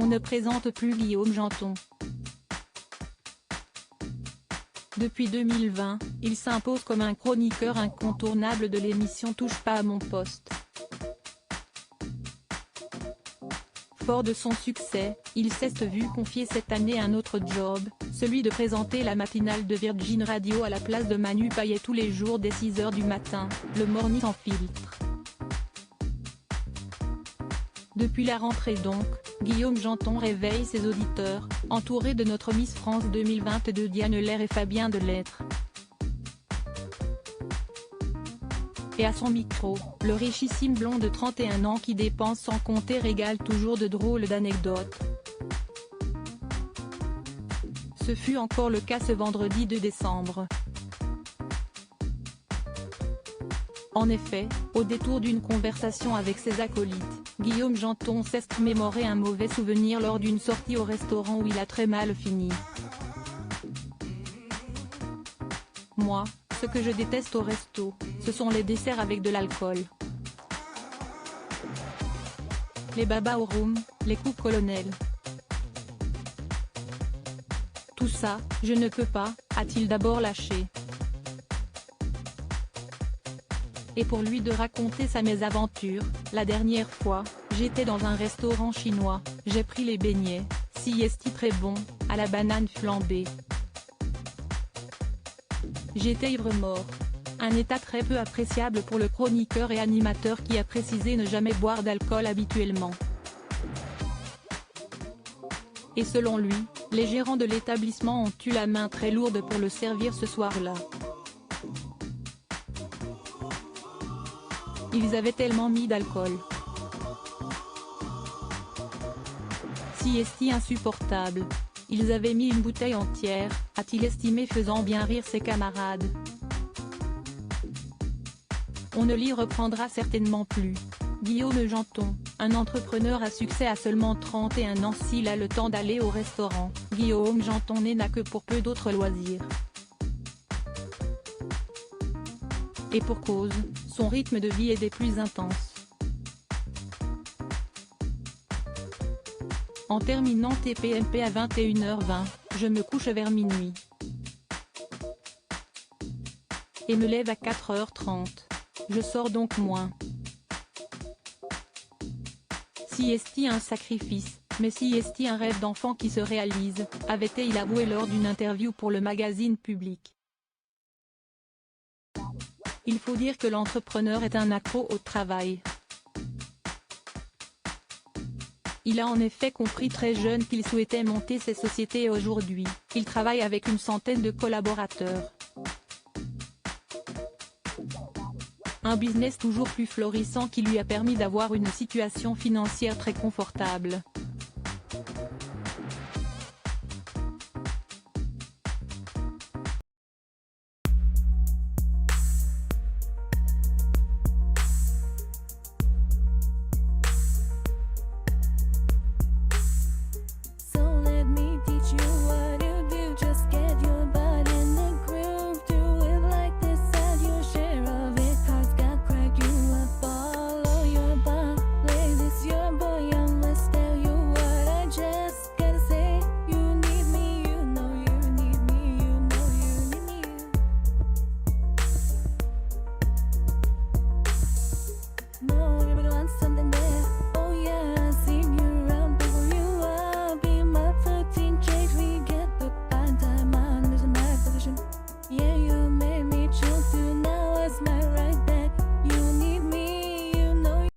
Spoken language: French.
on ne présente plus Guillaume Janton. Depuis 2020, il s'impose comme un chroniqueur incontournable de l'émission Touche pas à mon poste. Fort de son succès, il s'est vu confier cette année un autre job, celui de présenter la matinale de Virgin Radio à la place de Manu Payet tous les jours dès 6h du matin, le Morning sans filtre. Depuis la rentrée donc, Guillaume Janton réveille ses auditeurs, entouré de notre Miss France 2022 Diane Lair et Fabien Delettre. Et à son micro, le richissime blond de 31 ans qui dépense sans compter régale toujours de drôles d'anecdotes. Ce fut encore le cas ce vendredi 2 décembre. En effet, au détour d'une conversation avec ses acolytes, Guillaume Janton s'est mémoré un mauvais souvenir lors d'une sortie au restaurant où il a très mal fini. Moi, ce que je déteste au resto, ce sont les desserts avec de l'alcool. Les babas au rhum, les coupes colonel. Tout ça, je ne peux pas, a-t-il d'abord lâché. Et pour lui de raconter sa mésaventure, la dernière fois, j'étais dans un restaurant chinois, j'ai pris les beignets, siesti très bon, à la banane flambée. J'étais ivre-mort. Un état très peu appréciable pour le chroniqueur et animateur qui a précisé ne jamais boire d'alcool habituellement. Et selon lui, les gérants de l'établissement ont eu la main très lourde pour le servir ce soir-là. Ils avaient tellement mis d'alcool. Siesti insupportable. Ils avaient mis une bouteille entière, a-t-il estimé faisant bien rire ses camarades. On ne l'y reprendra certainement plus. Guillaume Janton, un entrepreneur à succès à seulement 31 ans s'il a le temps d'aller au restaurant, Guillaume Janton n'a que pour peu d'autres loisirs. Et pour cause, son rythme de vie est des plus intenses. En terminant TPMP à 21h20, je me couche vers minuit. Et me lève à 4h30. Je sors donc moins. Siesti un sacrifice, mais siesti un rêve d'enfant qui se réalise, avait-il avoué lors d'une interview pour le magazine Public. Il faut dire que l'entrepreneur est un accro au travail. Il a en effet compris très jeune qu'il souhaitait monter ses sociétés et aujourd'hui, il travaille avec une centaine de collaborateurs. Un business toujours plus florissant qui lui a permis d'avoir une situation financière très confortable.